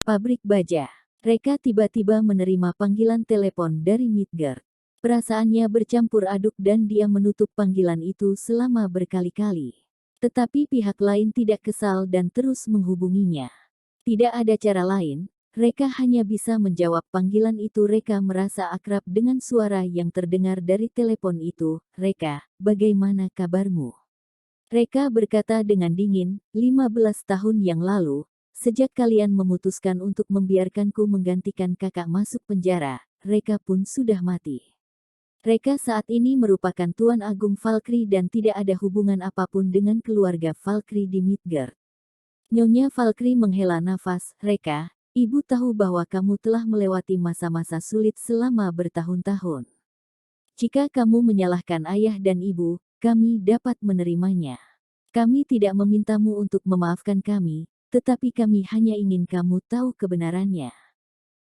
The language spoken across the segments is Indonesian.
Pabrik baja. Reka tiba-tiba menerima panggilan telepon dari Midgard. Perasaannya bercampur aduk dan dia menutup panggilan itu selama berkali-kali. Tetapi pihak lain tidak kesal dan terus menghubunginya. Tidak ada cara lain, Reka hanya bisa menjawab panggilan itu. Reka merasa akrab dengan suara yang terdengar dari telepon itu. Reka, bagaimana kabarmu? Reka berkata dengan dingin, 15 tahun yang lalu, sejak kalian memutuskan untuk membiarkanku menggantikan kakak masuk penjara, Reka pun sudah mati. Reka saat ini merupakan Tuan Agung Valkyrie dan tidak ada hubungan apapun dengan keluarga Valkyrie di Midgard. Nyonya Valkyrie menghela nafas, Reka, ibu tahu bahwa kamu telah melewati masa-masa sulit selama bertahun-tahun. Jika kamu menyalahkan ayah dan ibu, kami dapat menerimanya. Kami tidak memintamu untuk memaafkan kami, tetapi kami hanya ingin kamu tahu kebenarannya.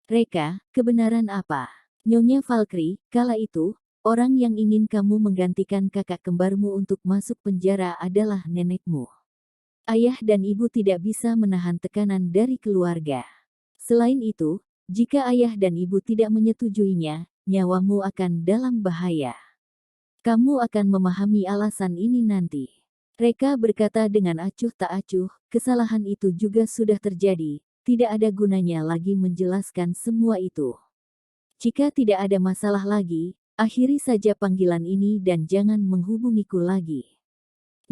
Reka, kebenaran apa? Nyonya Valkyrie, kala itu, orang yang ingin kamu menggantikan kakak kembarmu untuk masuk penjara adalah nenekmu. Ayah dan ibu tidak bisa menahan tekanan dari keluarga. Selain itu, jika ayah dan ibu tidak menyetujuinya, nyawamu akan dalam bahaya. Kamu akan memahami alasan ini nanti. Reka berkata dengan acuh tak acuh, kesalahan itu juga sudah terjadi, tidak ada gunanya lagi menjelaskan semua itu. Jika tidak ada masalah lagi, akhiri saja panggilan ini dan jangan menghubungiku lagi.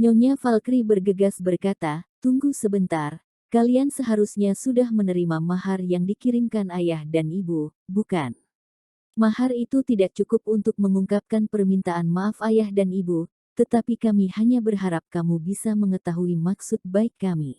Nyonya Valkyrie bergegas berkata, tunggu sebentar, kalian seharusnya sudah menerima mahar yang dikirimkan ayah dan ibu, bukan? Mahar itu tidak cukup untuk mengungkapkan permintaan maaf ayah dan ibu, tetapi kami hanya berharap kamu bisa mengetahui maksud baik kami.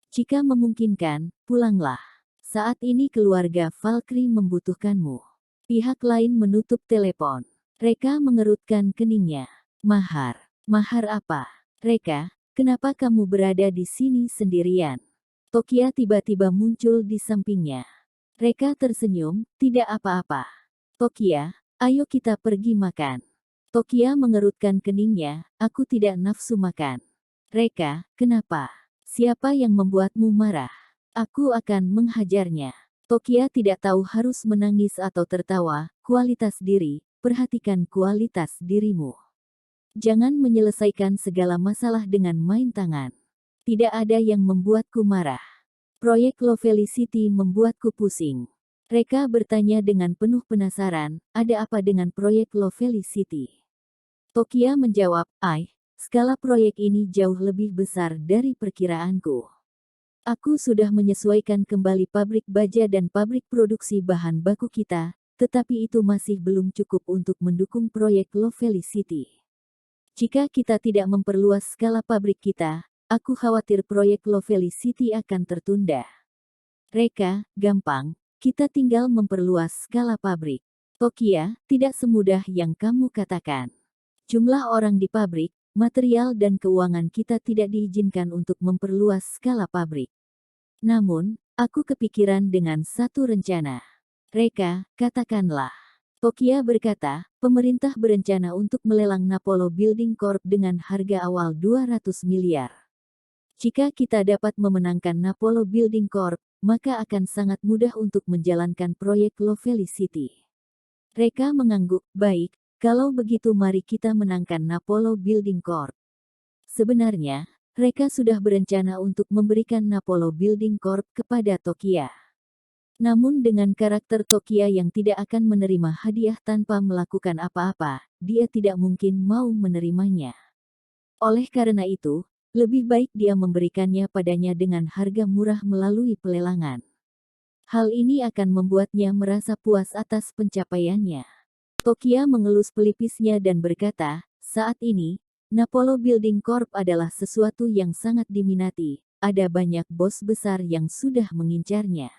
Jika memungkinkan, pulanglah. Saat ini keluarga Valkyrie membutuhkanmu. Pihak lain menutup telepon. Reka mengerutkan keningnya. Mahar. Mahar apa? Reka, kenapa kamu berada di sini sendirian? Tokia tiba-tiba muncul di sampingnya. Reka tersenyum, tidak apa-apa. Tokia, ayo kita pergi makan. Tokia mengerutkan keningnya, aku tidak nafsu makan. Reka, kenapa? Siapa yang membuatmu marah? Aku akan menghajarnya. Tokia tidak tahu harus menangis atau tertawa. Kualitas diri, perhatikan kualitas dirimu. Jangan menyelesaikan segala masalah dengan main tangan. Tidak ada yang membuatku marah. Proyek Lovelicity membuatku pusing. Reka bertanya dengan penuh penasaran, ada apa dengan proyek Lovelicity? Tokia menjawab, skala proyek ini jauh lebih besar dari perkiraanku. Aku sudah menyesuaikan kembali pabrik baja dan pabrik produksi bahan baku kita, tetapi itu masih belum cukup untuk mendukung proyek Lovelicity. Jika kita tidak memperluas skala pabrik kita, aku khawatir proyek Lovelicity akan tertunda. Reka, gampang. Kita tinggal memperluas skala pabrik. Tokia, tidak semudah yang kamu katakan. Jumlah orang di pabrik, material dan keuangan kita tidak diizinkan untuk memperluas skala pabrik. Namun, aku kepikiran dengan satu rencana. Reka, katakanlah. Tokia berkata, pemerintah berencana untuk melelang Napolo Building Corp dengan harga awal 200 miliar. Jika kita dapat memenangkan Napolo Building Corp, maka akan sangat mudah untuk menjalankan proyek Lovelicity. Reka mengangguk, baik, kalau begitu mari kita menangkan Napolo Building Corp. Sebenarnya, Reka sudah berencana untuk memberikan Napolo Building Corp kepada Tokia. Namun dengan karakter Tokia yang tidak akan menerima hadiah tanpa melakukan apa-apa, dia tidak mungkin mau menerimanya. Oleh karena itu, lebih baik dia memberikannya padanya dengan harga murah melalui pelelangan. Hal ini akan membuatnya merasa puas atas pencapaiannya. Tokia mengelus pelipisnya dan berkata, saat ini, Napolo Building Corp adalah sesuatu yang sangat diminati, ada banyak bos besar yang sudah mengincarnya.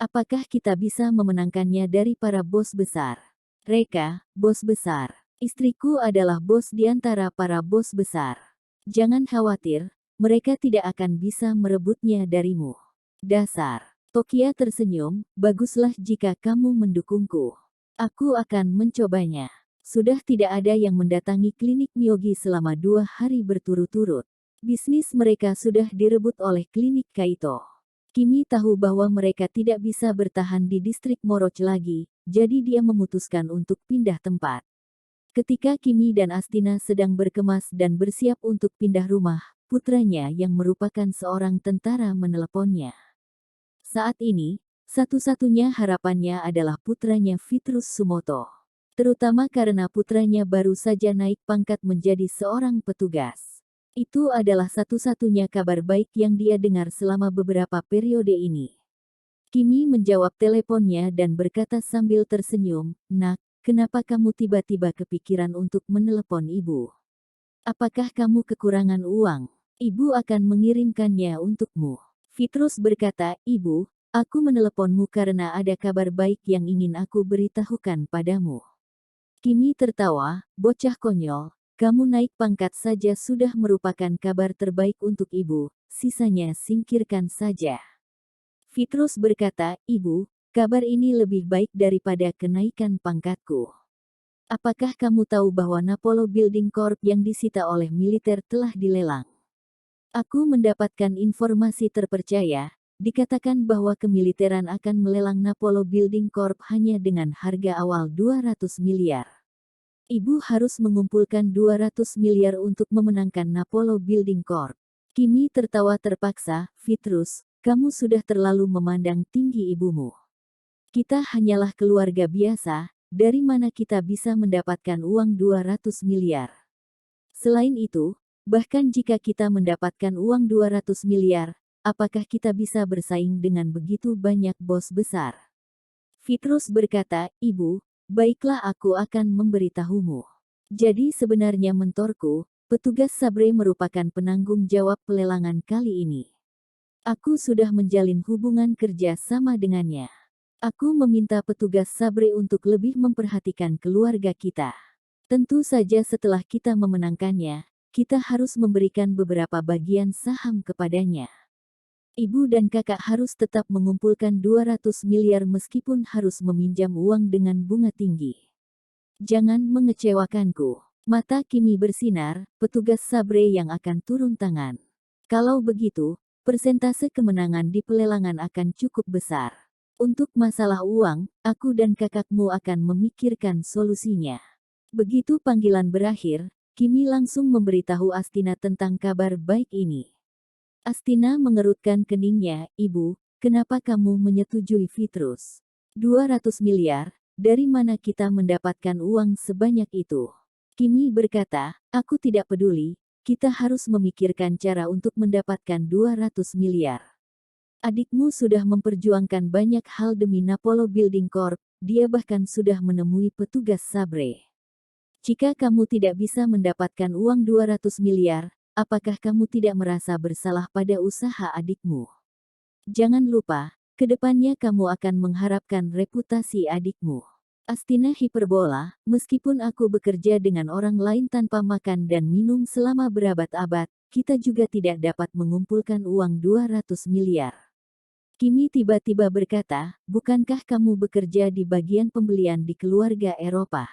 Apakah kita bisa memenangkannya dari para bos besar? Reka, bos besar. Istriku adalah bos di antara para bos besar. Jangan khawatir, mereka tidak akan bisa merebutnya darimu. Dasar. Tokia tersenyum, baguslah jika kamu mendukungku. Aku akan mencobanya. Sudah tidak ada yang mendatangi klinik Miyogi selama 2 hari berturut-turut. Bisnis mereka sudah direbut oleh klinik Kaito. Kimi tahu bahwa mereka tidak bisa bertahan di distrik Moroch lagi, jadi dia memutuskan untuk pindah tempat. Ketika Kimi dan Astina sedang berkemas dan bersiap untuk pindah rumah, putranya yang merupakan seorang tentara meneleponnya. Saat ini, satu-satunya harapannya adalah putranya Vitrus Sumoto. Terutama karena putranya baru saja naik pangkat menjadi seorang petugas. Itu adalah satu-satunya kabar baik yang dia dengar selama beberapa periode ini. Kimi menjawab teleponnya dan berkata sambil tersenyum, "Nak, kenapa kamu tiba-tiba kepikiran untuk menelepon ibu? Apakah kamu kekurangan uang? Ibu akan mengirimkannya untukmu." Vitrus berkata, "Ibu, aku meneleponmu karena ada kabar baik yang ingin aku beritahukan padamu." Kimi tertawa, "Bocah konyol, kamu naik pangkat saja sudah merupakan kabar terbaik untuk ibu, sisanya singkirkan saja." Vitrus berkata, "Ibu, kabar ini lebih baik daripada kenaikan pangkatku. Apakah kamu tahu bahwa Napolo Building Corp yang disita oleh militer telah dilelang? Aku mendapatkan informasi terpercaya, dikatakan bahwa kemiliteran akan melelang Napolo Building Corp hanya dengan harga awal 200 miliar. Ibu harus mengumpulkan 200 miliar untuk memenangkan Napolo Building Corp." Kimi tertawa terpaksa, "Vitrus, kamu sudah terlalu memandang tinggi ibumu. Kita hanyalah keluarga biasa, dari mana kita bisa mendapatkan uang 200 miliar? Selain itu, bahkan jika kita mendapatkan uang 200 miliar, apakah kita bisa bersaing dengan begitu banyak bos besar?" Vitrus berkata, "Ibu, baiklah aku akan memberitahumu. Jadi sebenarnya mentorku, petugas Sabre merupakan penanggung jawab pelelangan kali ini. Aku sudah menjalin hubungan kerja sama dengannya. Aku meminta petugas Sabre untuk lebih memperhatikan keluarga kita. Tentu saja setelah kita memenangkannya, kita harus memberikan beberapa bagian saham kepadanya. Ibu dan kakak harus tetap mengumpulkan 200 miliar meskipun harus meminjam uang dengan bunga tinggi. Jangan mengecewakanku." Mata Kimi bersinar, petugas Sabre yang akan turun tangan. Kalau begitu, persentase kemenangan di pelelangan akan cukup besar. Untuk masalah uang, aku dan kakakmu akan memikirkan solusinya. Begitu panggilan berakhir, Kimi langsung memberitahu Astina tentang kabar baik ini. Astina mengerutkan keningnya, "Ibu, kenapa kamu menyetujui Vitrus? 200 miliar, dari mana kita mendapatkan uang sebanyak itu?" Kimi berkata, "Aku tidak peduli, kita harus memikirkan cara untuk mendapatkan 200 miliar. Adikmu sudah memperjuangkan banyak hal demi Napolo Building Corp, dia bahkan sudah menemui petugas Sabre. Jika kamu tidak bisa mendapatkan uang 200 miliar, apakah kamu tidak merasa bersalah pada usaha adikmu? Jangan lupa, ke depannya kamu akan mengharapkan reputasi adikmu." Astina hiperbola, "Meskipun aku bekerja dengan orang lain tanpa makan dan minum selama berabad-abad, kita juga tidak dapat mengumpulkan uang 200 miliar. Kimi tiba-tiba berkata, "Bukankah kamu bekerja di bagian pembelian di keluarga Eropa?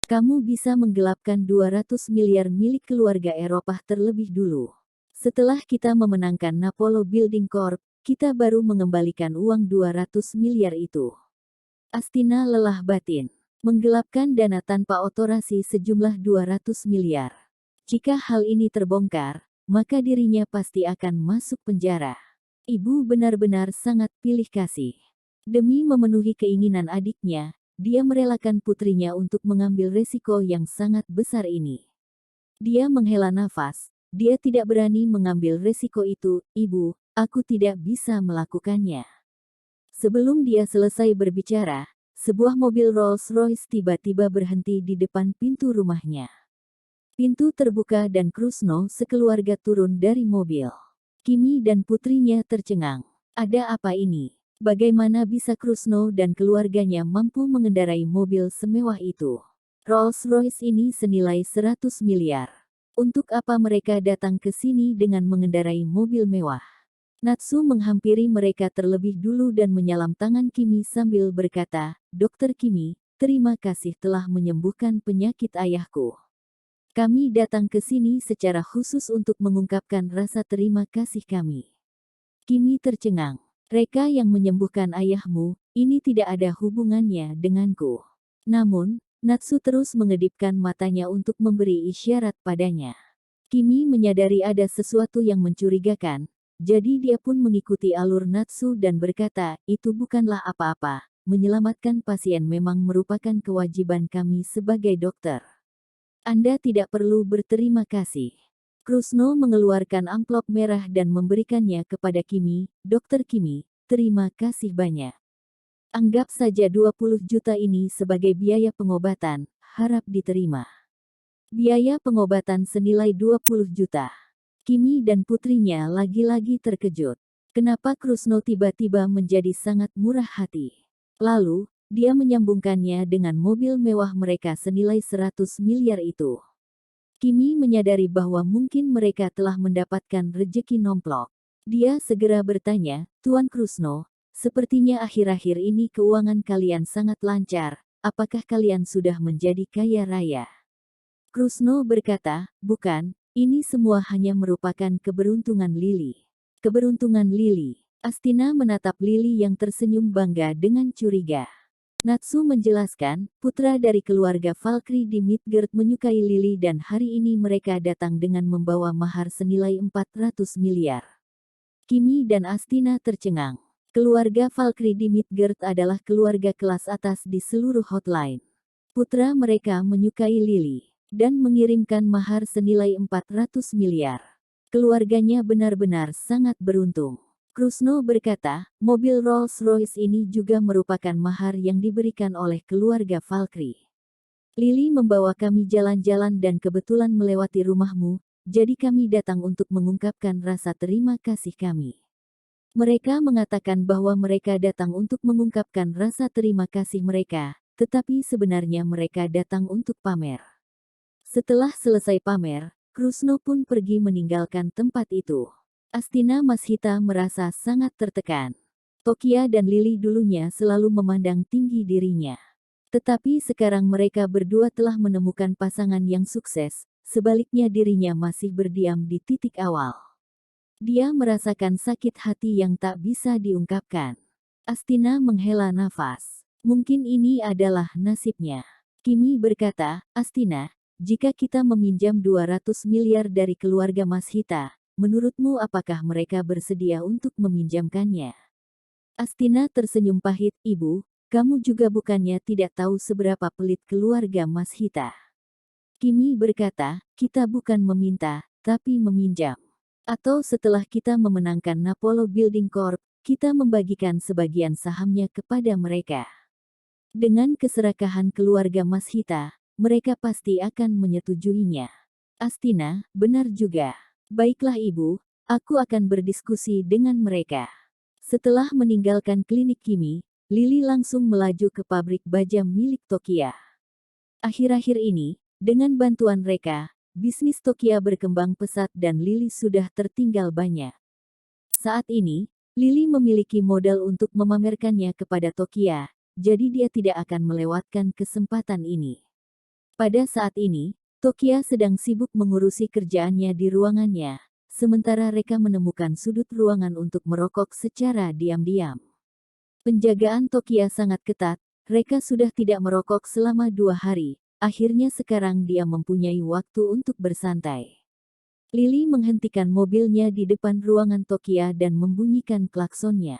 Kamu bisa menggelapkan 200 miliar milik keluarga Eropa terlebih dulu. Setelah kita memenangkan Napolo Building Corp, kita baru mengembalikan uang 200 miliar itu." Astina lelah batin. Menggelapkan dana tanpa otorasi sejumlah 200 miliar. Jika hal ini terbongkar, maka dirinya pasti akan masuk penjara. Ibu benar-benar sangat pilih kasih. Demi memenuhi keinginan adiknya, dia merelakan putrinya untuk mengambil resiko yang sangat besar ini. Dia menghela nafas, dia tidak berani mengambil resiko itu, "Ibu, aku tidak bisa melakukannya." Sebelum dia selesai berbicara, sebuah mobil Rolls-Royce tiba-tiba berhenti di depan pintu rumahnya. Pintu terbuka dan Krusno sekeluarga turun dari mobil. Kimi dan putrinya tercengang. Ada apa ini? Bagaimana bisa Krusno dan keluarganya mampu mengendarai mobil semewah itu? Rolls-Royce ini senilai 100 miliar. Untuk apa mereka datang ke sini dengan mengendarai mobil mewah? Natsu menghampiri mereka terlebih dulu dan menyalam tangan Kimi sambil berkata, "Dokter Kimi, terima kasih telah menyembuhkan penyakit ayahku. Kami datang ke sini secara khusus untuk mengungkapkan rasa terima kasih kami." Kimi tercengang. Reka yang menyembuhkan ayahmu, ini tidak ada hubungannya denganku. Namun, Natsu terus mengedipkan matanya untuk memberi isyarat padanya. Kimi menyadari ada sesuatu yang mencurigakan, jadi dia pun mengikuti alur Natsu dan berkata, itu bukanlah apa-apa, menyelamatkan pasien memang merupakan kewajiban kami sebagai dokter. Anda tidak perlu berterima kasih. Krusno mengeluarkan amplop merah dan memberikannya kepada Kimi. Dokter Kimi, terima kasih banyak. Anggap saja 20 juta ini sebagai biaya pengobatan, harap diterima. Biaya pengobatan senilai 20 juta. Kimi dan putrinya lagi-lagi terkejut. Kenapa Krusno tiba-tiba menjadi sangat murah hati? Lalu, dia menyambungkannya dengan mobil mewah mereka senilai 100 miliar itu. Kimi menyadari bahwa mungkin mereka telah mendapatkan rejeki nomplok. Dia segera bertanya, Tuan Krusno, sepertinya akhir-akhir ini keuangan kalian sangat lancar, apakah kalian sudah menjadi kaya raya? Krusno berkata, bukan, ini semua hanya merupakan keberuntungan Lily. Keberuntungan Lily. Astina menatap Lily yang tersenyum bangga dengan curiga. Natsu menjelaskan, putra dari keluarga Valkyrie di Midgard menyukai Lily dan hari ini mereka datang dengan membawa mahar senilai 400 miliar. Kimi dan Astina tercengang. Keluarga Valkyrie di Midgard adalah keluarga kelas atas di seluruh hotline. Putra mereka menyukai Lily dan mengirimkan mahar senilai 400 miliar. Keluarganya benar-benar sangat beruntung. Krusno berkata, mobil Rolls-Royce ini juga merupakan mahar yang diberikan oleh keluarga Valkyrie. Lily membawa kami jalan-jalan dan kebetulan melewati rumahmu, jadi kami datang untuk mengungkapkan rasa terima kasih kami. Mereka mengatakan bahwa mereka datang untuk mengungkapkan rasa terima kasih mereka, tetapi sebenarnya mereka datang untuk pamer. Setelah selesai pamer, Krusno pun pergi meninggalkan tempat itu. Astina Mashita merasa sangat tertekan. Tokia dan Lily dulunya selalu memandang tinggi dirinya. Tetapi sekarang mereka berdua telah menemukan pasangan yang sukses, sebaliknya dirinya masih berdiam di titik awal. Dia merasakan sakit hati yang tak bisa diungkapkan. Astina menghela nafas. Mungkin ini adalah nasibnya. Kimi berkata, Astina, jika kita meminjam 200 miliar dari keluarga Mashita, menurutmu apakah mereka bersedia untuk meminjamkannya? Astina tersenyum pahit, Ibu, kamu juga bukannya tidak tahu seberapa pelit keluarga Mashita. Kimi berkata, kita bukan meminta, tapi meminjam. Atau setelah kita memenangkan Napolo Building Corp, kita membagikan sebagian sahamnya kepada mereka. Dengan keserakahan keluarga Mashita, mereka pasti akan menyetujuinya. Astina, benar juga. Baiklah Ibu, aku akan berdiskusi dengan mereka. Setelah meninggalkan klinik Kimi, Lily langsung melaju ke pabrik baja milik Tokia. Akhir-akhir ini, dengan bantuan Reka, bisnis Tokia berkembang pesat dan Lily sudah tertinggal banyak. Saat ini, Lily memiliki modal untuk memamerkannya kepada Tokia, jadi dia tidak akan melewatkan kesempatan ini. Pada saat ini, Tokia sedang sibuk mengurusi kerjaannya di ruangannya, sementara Reka menemukan sudut ruangan untuk merokok secara diam-diam. Penjagaan Tokia sangat ketat, Reka sudah tidak merokok selama 2 hari, akhirnya sekarang dia mempunyai waktu untuk bersantai. Lily menghentikan mobilnya di depan ruangan Tokia dan membunyikan klaksonnya.